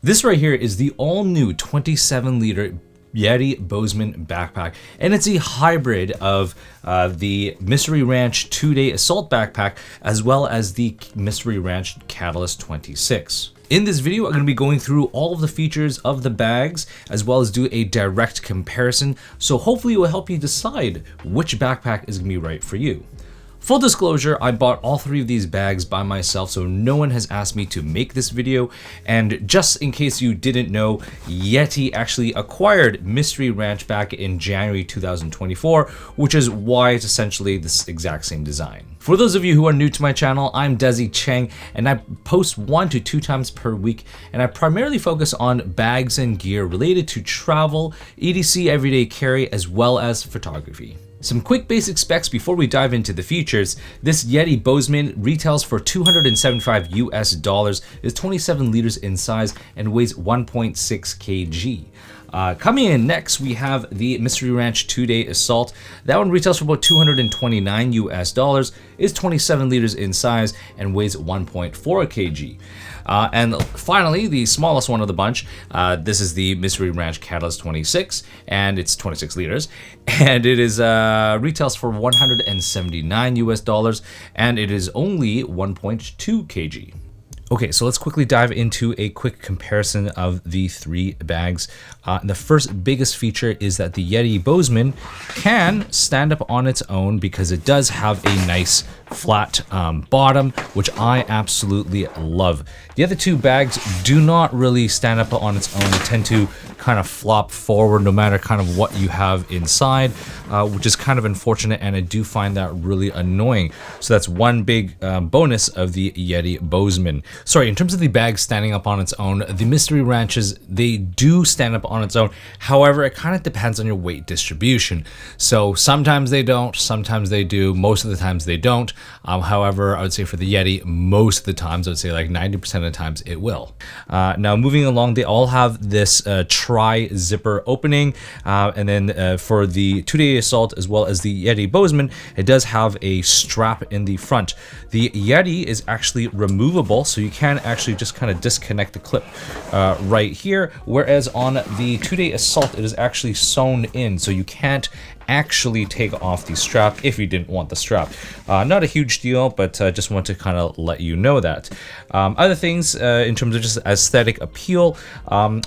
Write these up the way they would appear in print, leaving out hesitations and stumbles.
This right here is the all-new 27-liter Yeti Bozeman backpack, and it's a hybrid of the Mystery Ranch 2-day assault backpack as well as the Mystery Ranch Catalyst 26. In this video, I'm going to be going through all of the features of the bags as well as do a direct comparison, so hopefully it will help you decide which backpack is going to be right for you. Full disclosure, I bought all three of these bags by myself, so no one has asked me to make this video. And just in case you didn't know, Yeti actually acquired Mystery Ranch back in January 2024, which is why it's essentially this exact same design. For those of you who are new to my channel, I'm Desy Cheng, and I post 1 to 2 times per week, and I primarily focus on bags and gear related to travel, EDC everyday carry, as well as photography. Some quick basic specs before we dive into the features. This Yeti Bozeman retails for $275 US, is 27 liters in size, and weighs 1.6 kg. Coming in next, we have the Mystery Ranch 2-day assault. That one retails for about $229 US, is 27 liters in size, and weighs 1.4 kg. And finally, the smallest one of the bunch, this is the Mystery Ranch Catalyst 26, and it's 26 liters, and it is retails for $179 US, and it is only 1.2 kg. Okay, so let's quickly dive into a quick comparison of the three bags. The first biggest feature is that the Yeti Bozeman can stand up on its own because it does have a nice flat bottom, which I absolutely love. The other two bags do not really stand up on its own. They tend to kind of flop forward no matter kind of what you have inside, which is kind of unfortunate, and I do find that really annoying. So that's one big bonus of the Yeti Bozeman. Sorry, in terms of the bag standing up on its own, the Mystery Ranches, they do stand up on its own. However, it kind of depends on your weight distribution. So sometimes they don't, sometimes they do, most of the times they don't. However, I would say for the Yeti, most of the times, I would say like 90% of the times it will. Now moving along, they all have this tri-zipper opening, and then for the 2-day assault as well as the Yeti Bozeman, it does have a strap in the front. The Yeti is actually removable, so you can actually just kind of disconnect the clip right here, whereas on the 2-day assault, it is actually sewn in, so you can't actually take off the strap if you didn't want the strap. Not a huge deal, but just want to kind of let you know that. Other things in terms of just aesthetic appeal, in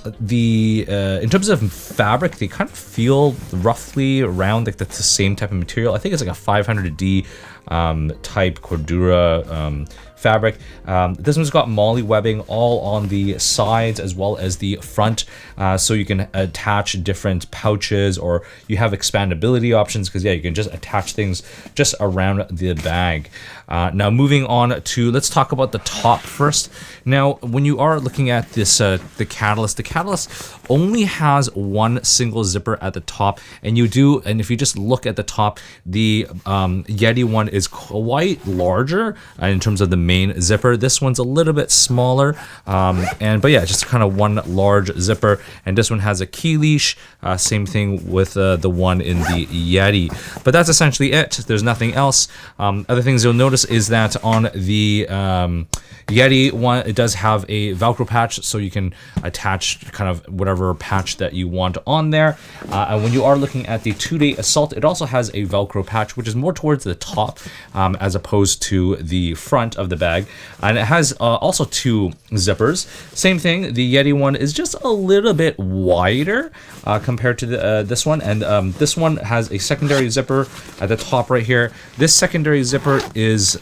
terms of fabric, they kind of feel roughly around like the same type of material. I think it's like a 500D type Cordura fabric. This one's got molly webbing all on the sides as well as the front, so you can attach different pouches, or you have expandability options because yeah, you can just attach things just around the bag. Now moving on to, let's talk about the top first. Now when you are looking at this the Catalyst only has one single zipper at the top, and if you just look at the top, the Yeti one is quite larger in terms of the main zipper. This one's a little bit smaller, but yeah, just kind of one large zipper, and this one has a key leash. Same thing with the one in the Yeti, but that's essentially it. There's nothing else. Other things you'll notice is that on the Yeti one, it does have a Velcro patch, so you can attach kind of whatever patch that you want on there. And when you are looking at the 2-day assault, it also has a Velcro patch, which is more towards the top as opposed to the front of the bag. And it has also 2 zippers. Same thing, the Yeti one is just a little bit wider compared to this one, and this one has a secondary zipper at the top right here. This secondary zipper is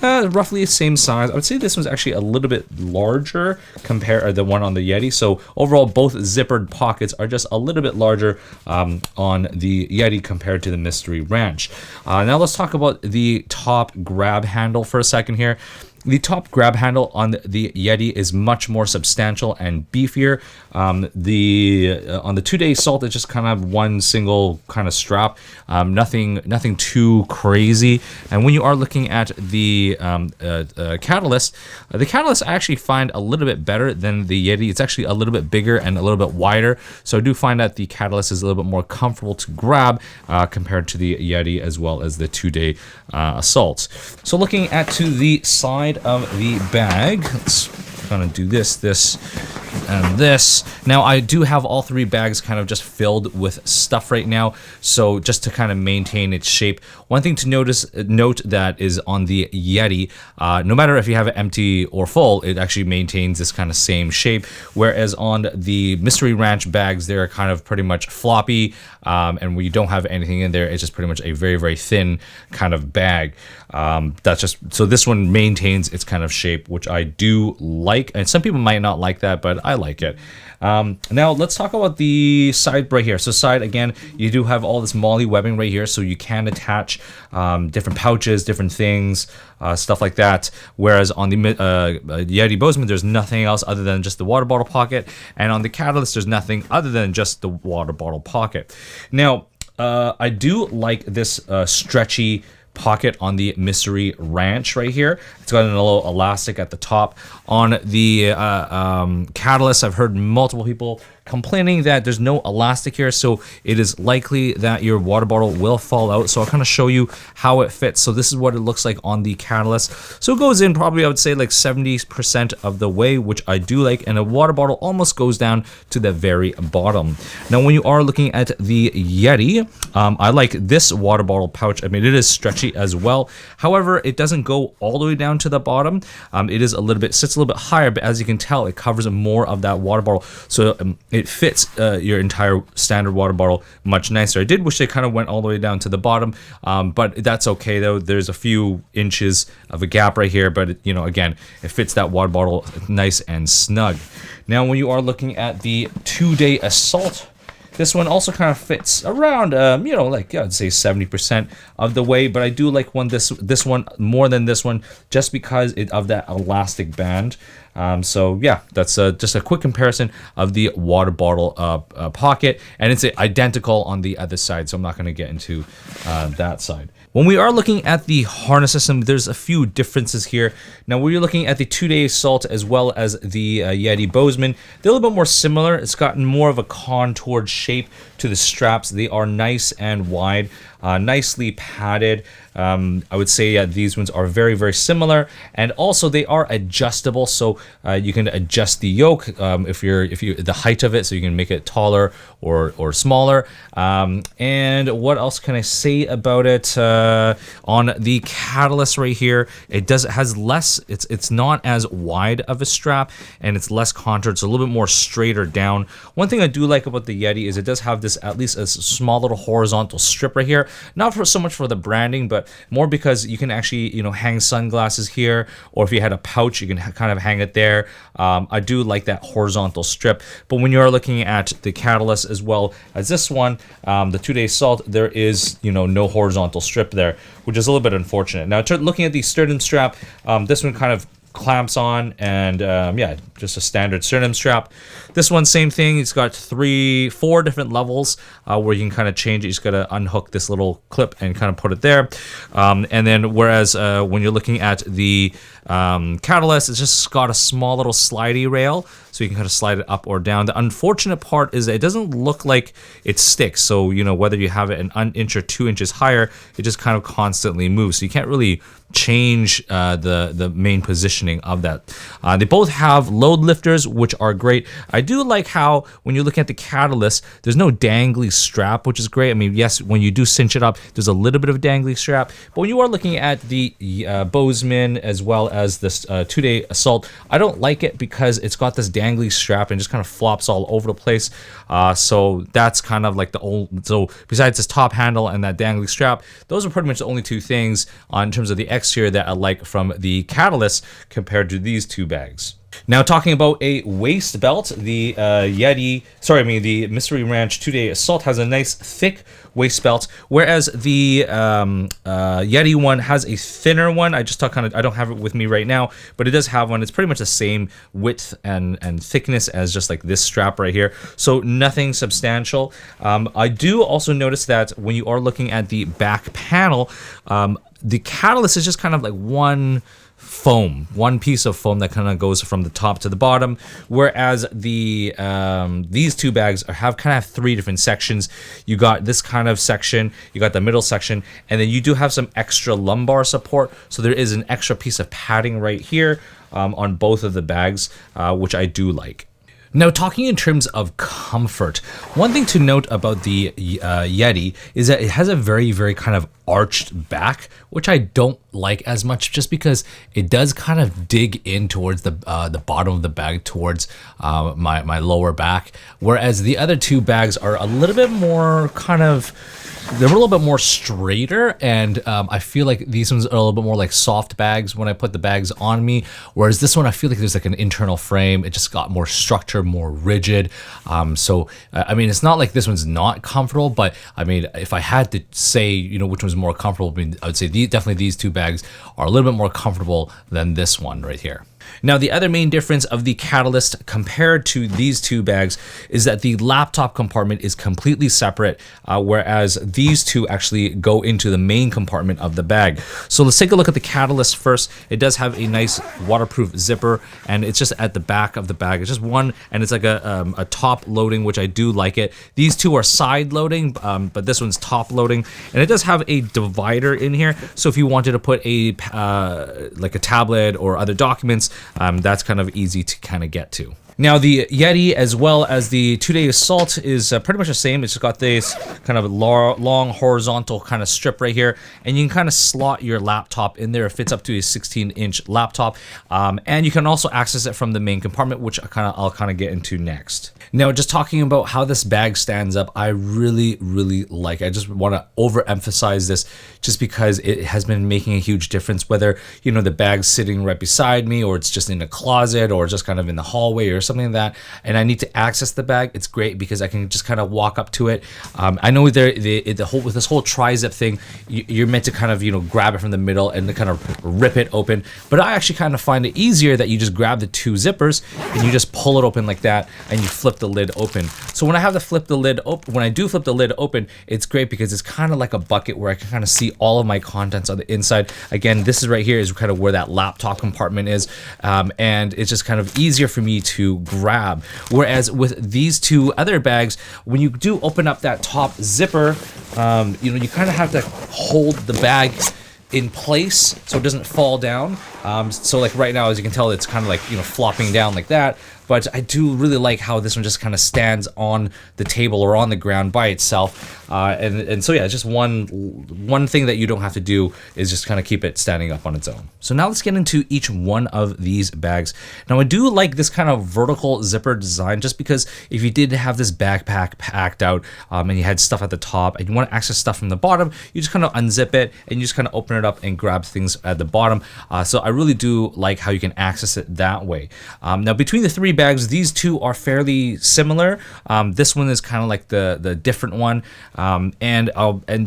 roughly the same size. I would say this one's actually a little bit larger compared to the one on the Yeti. So overall, both zippered pockets are just a little bit larger on the Yeti compared to the Mystery Ranch. Now let's talk about the top grab handle for a second here. The top grab handle on the Yeti is much more substantial and beefier. On the 2-day assault, it's just kind of one single kind of strap, nothing too crazy. And when you are looking at the Catalyst, I actually find a little bit better than the Yeti. It's actually a little bit bigger and a little bit wider, so I do find that the Catalyst is a little bit more comfortable to grab compared to the Yeti as well as the 2-day assault. So looking at to the side of the bag, let's kind of do this and this. Now I do have all three bags kind of just filled with stuff right now, so just to kind of maintain its shape. One thing to note that is on the Yeti, no matter if you have it empty or full, it actually maintains this kind of same shape, whereas on the Mystery Ranch bags, they're kind of pretty much floppy, and when you don't have anything in there, it's just pretty much a very, very thin kind of bag. That's just, so this one maintains its kind of shape, which I do like, and some people might not like that, but I like it. Now let's talk about the side right here. So side, again, you do have all this MOLLE webbing right here, so you can attach different pouches, different things, stuff like that. Whereas on the Yeti Bozeman, there's nothing else other than just the water bottle pocket, and on the Catalyst, there's nothing other than just the water bottle pocket. Now, I do like this stretchy pocket on the Mystery Ranch right here. It's got a little elastic at the top. On the Catalyst, I've heard multiple people complaining that there's no elastic here, so it is likely that your water bottle will fall out. So I'll kind of show you how it fits. So this is what it looks like on the Catalyst. So it goes in probably, I would say, like 70% of the way, which I do like, and a water bottle almost goes down to the very bottom. Now when you are looking at the Yeti, I like this water bottle pouch. I mean, it is stretchy as well. However, it doesn't go all the way down to the bottom. It is sits a little bit higher, but as you can tell, it covers more of that water bottle. So it fits your entire standard water bottle much nicer. I did wish they kind of went all the way down to the bottom, but that's okay though. There's a few inches of a gap right here, but you know, again, it fits that water bottle nice and snug. Now, when you are looking at the 2-day assault, this one also kind of fits around, you know, like, yeah, I'd say 70% of the way, but I do like this one more than this one, just because of that elastic band. So yeah, that's just a quick comparison of the water bottle pocket, and it's identical on the other side, so I'm not going to get into that side. When we are looking at the harness system, there's a few differences here. Now, when you're looking at the 2-day assault as well as the Yeti Bozeman, they're a little bit more similar. It's gotten more of a contoured shape to the straps. They are nice and wide, nicely padded. I would say these ones are very, very similar, and also they are adjustable, so you can adjust the yoke if you the height of it, so you can make it taller or smaller. And what else can I say about it? On the Catalyst right here, has less. It's not as wide of a strap, and it's less contoured, so a little bit more straighter down. One thing I do like about the Yeti is it does have this, at least a small little horizontal strip right here. Not for so much for the branding, but more because you can actually, you know, hang sunglasses here, or if you had a pouch, you can kind of hang it there. I do like that horizontal strip. But when you're looking at the Catalyst as well as this one, the 2-day assault, there is, you know, no horizontal strip there, which is a little bit unfortunate. Now, looking at the sternum strap, this one kind of clamps on, and yeah, just a standard sternum strap. This one, same thing. It's got 4 different levels where you can kind of change it. You just gotta unhook this little clip and kind of put it there. And then whereas when you're looking at the Catalyst, it's just got a small little slidey rail, so you can kind of slide it up or down. The unfortunate part is that it doesn't look like it sticks. So, you know, whether you have it an inch or 2 inches higher, it just kind of constantly moves. So you can't really change the main positioning of that. They both have load lifters, which are great. I do like how when you're looking at the Catalyst, there's no dangly strap, which is great. I mean, yes, when you do cinch it up, there's a little bit of a dangly strap, but when you are looking at the Bozeman as well as this 2-day assault, I don't like it because it's got this dangly strap and just kind of flops all over the place. So that's kind of like so besides this top handle and that dangly strap, those are pretty much the only 2 things in terms of the exterior that I like from the Catalyst compared to these 2 bags. Now, talking about a waist belt, the the Mystery Ranch 2-day assault has a nice thick waist belt, whereas the Yeti one has a thinner one. I just I don't have it with me right now, but it does have one. It's pretty much the same width and thickness as just like this strap right here, so nothing substantial. I do also notice that when you are looking at the back panel, the Catalyst is just kind of like one piece of foam that kind of goes from the top to the bottom, whereas the these 2 bags kind of have 3 different sections. You got this kind of section, you got the middle section, and then you do have some extra lumbar support, so there is an extra piece of padding right here on both of the bags, which I do like. Now, talking in terms of comfort, one thing to note about the Yeti is that it has a very, very kind of arched back, which I don't like as much, just because it does kind of dig in towards the bottom of the bag, towards my lower back, whereas the other two bags are a little bit more kind of, they're a little bit more straighter, and I feel like these ones are a little bit more like soft bags when I put the bags on me, whereas this one I feel like there's like an internal frame. It just got more structure, more rigid. So I mean, it's not like this one's not comfortable, but I mean, if I had to say, you know, which one's more comfortable, I mean, I would say definitely these two bags are a little bit more comfortable than this one right here. Now, the other main difference of the Catalyst compared to these two bags is that the laptop compartment is completely separate, whereas these two actually go into the main compartment of the bag. So let's take a look at the Catalyst first. It does have a nice waterproof zipper, and it's just at the back of the bag. It's just one, and it's like a top loading, which I do like it. These two are side loading, but this one's top loading, and it does have a divider in here. So if you wanted to put a like a tablet or other documents, that's kind of easy to kind of get to. Now, the Yeti, as well as the 2-Day Assault, is pretty much the same. It's just got this kind of long horizontal kind of strip right here, and you can kind of slot your laptop in there. It fits up to a 16-inch laptop, and you can also access it from the main compartment, which I'll kind of get into next. Now, just talking about how this bag stands up, I really, really like it. I just want to overemphasize this just because it has been making a huge difference, whether, you know, the bag's sitting right beside me, or it's just in a closet, or just kind of in the hallway or something like that, and I need to access the bag. It's great because I can just kind of walk up to it. I know with this whole tri-zip thing, you're meant to kind of, you know, grab it from the middle and kind of rip it open, but I actually kind of find it easier that you just grab the two zippers and you just pull it open like that, and you flip the lid open. So when I have to flip the lid open, when I do flip the lid open, it's great because it's kind of like a bucket where I can kind of see all of my contents on the inside. Again, this is right here is kind of where that laptop compartment is, and it's just kind of easier for me to grab. Whereas with these two other bags, when you do open up that top zipper, you know, you kind of have to hold the bag in place so it doesn't fall down. So like right now, as you can tell, it's kind of like, you know, flopping down like that. But I do really like how this one just kind of stands on the table or on the ground by itself. And so yeah, just one thing that you don't have to do is just kind of keep it standing up on its own. So now let's get into each one of these bags. Now, I do like this kind of vertical zipper design, just because if you did have this backpack packed out, and you had stuff at the top and you want to access stuff from the bottom, you just kind of unzip it and you just kind of open it up and grab things at the bottom. So I really do like how you can access it that way. Now, between the three bags, these two are fairly similar. This one is kind of like the different one, and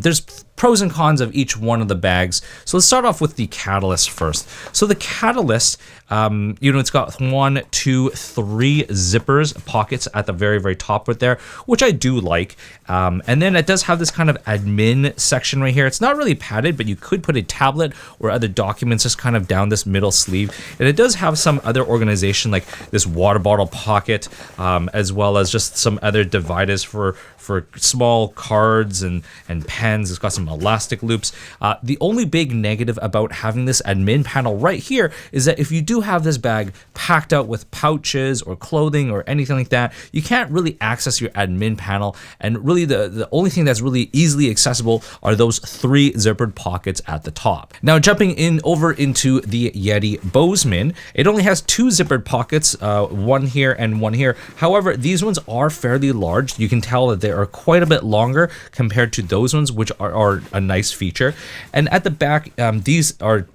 there's pros and cons of each one of the bags. So let's start off with the Catalyst first. So the Catalyst, you know, it's got 1, 2, 3 zippers, pockets at the very, very top right there, which I do like. And then it does have this kind of admin section right here. It's not really padded, but you could put a tablet or other documents just kind of down this middle sleeve. And it does have some other organization, like this water bottle pocket, as well as just some other dividers for small cards and pens. It's got some elastic loops. The only big negative about having this admin panel right here is that if you do have this bag packed out with pouches or clothing or anything like that, you can't really access your admin panel, and really the only thing that's really easily accessible are those 3 zippered pockets at the top. Now, jumping over into the Yeti Bozeman, it only has 2 zippered pockets, one here and one here. However, these ones are fairly large. You can tell that they are quite a bit longer compared to those ones, which are a nice feature. And at the back, these are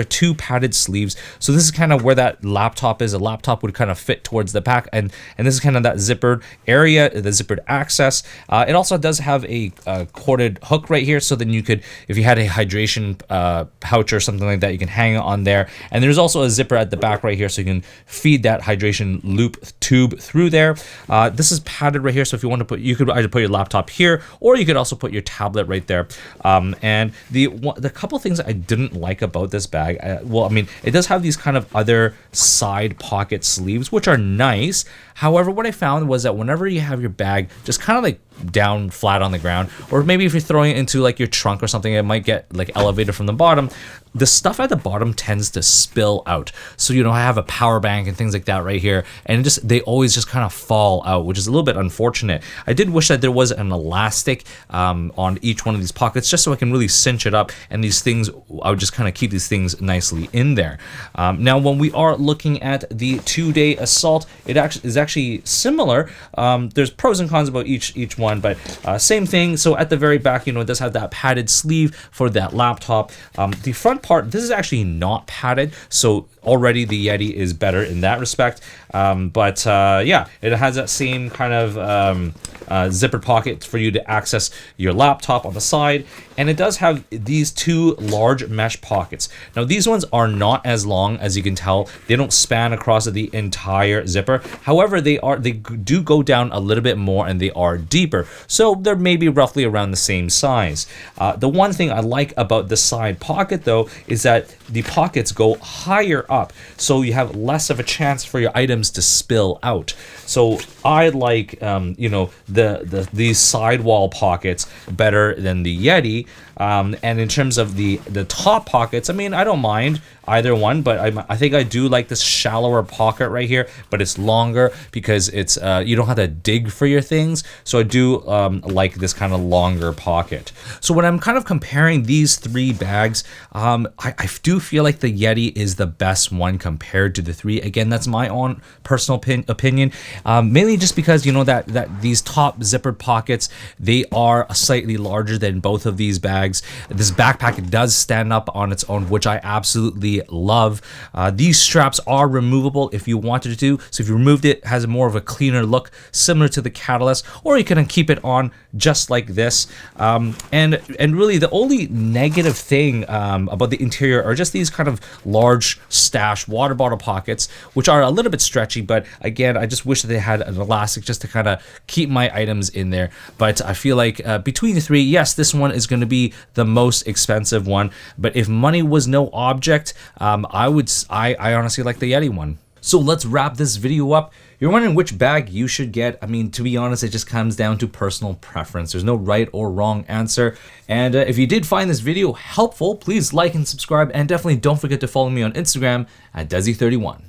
2 padded sleeves. So this is kind of where that laptop is. A laptop would kind of fit towards the back, and this is kind of that zippered area, the zippered access. It also does have a corded hook right here, so then you could, if you had a hydration pouch or something like that, you can hang it on there. And there's also a zipper at the back right here, so you can feed that hydration loop tube through there. This is padded right here, so if you want to put, you could either put your laptop here, or you could also put your tablet right there. And the couple things I didn't like about this bag, well, I mean, it does have these kind of other side pocket sleeves, which are nice. However, what I found was that whenever you have your bag just kind of like down flat on the ground, or maybe if you're throwing it into like your trunk or something, it might get like elevated from the bottom. The stuff at the bottom tends to spill out. So, you know, I have a power bank and things like that right here, and they always just kind of fall out, which is a little bit unfortunate. I did wish that there was an elastic on each one of these pockets, just so I can really cinch it up, and these things, I would just kind of keep these things nicely in there. Now, when we are looking at the 2-day assault, it is actually similar. There's pros and cons about each one, but same thing. So at the very back, you know, it does have that padded sleeve for that laptop. The front part, this is actually not padded, so already the Yeti is better in that respect. Yeah, it has that same kind of zipper pocket for you to access your laptop on the side, and it does have these 2 large mesh pockets. Now, these ones are not as long, as you can tell. They don't span across the entire zipper. However, they do go down a little bit more, and they are deeper, so they're maybe roughly around the same size. The one thing I like about the side pocket, though, is that the pockets go higher up, so you have less of a chance for your items to spill out. So I like you know, these sidewall pockets better than the Yeti. And in terms of the top pockets, I mean, I don't mind either one, but I think I do like this shallower pocket right here, but it's longer because it's you don't have to dig for your things. So I do like this kind of longer pocket. So when I'm kind of comparing these 3 bags, I do feel like the Yeti is the best one compared to the 3. Again, that's my own personal opinion, mainly just because, you know, that these top zippered pockets, they are slightly larger than both of these bags. This backpack does stand up on its own, which I absolutely love. These straps are removable if you wanted to, so if you removed it, it has more of a cleaner look, similar to the Catalyst, or you can keep it on just like this. And really the only negative thing about the interior are just these kind of large stash water bottle pockets, which are a little bit stretchy, but again, I just wish that they had an elastic just to kind of keep my items in there. But I feel like between the 3, yes, this one is going to be the most expensive one, but if money was no object, I honestly like the Yeti one. So let's wrap this video up. You're wondering which bag you should get. I mean, to be honest, it just comes down to personal preference. There's no right or wrong answer. And if you did find this video helpful, please like and subscribe, and definitely don't forget to follow me on Instagram at Desy31.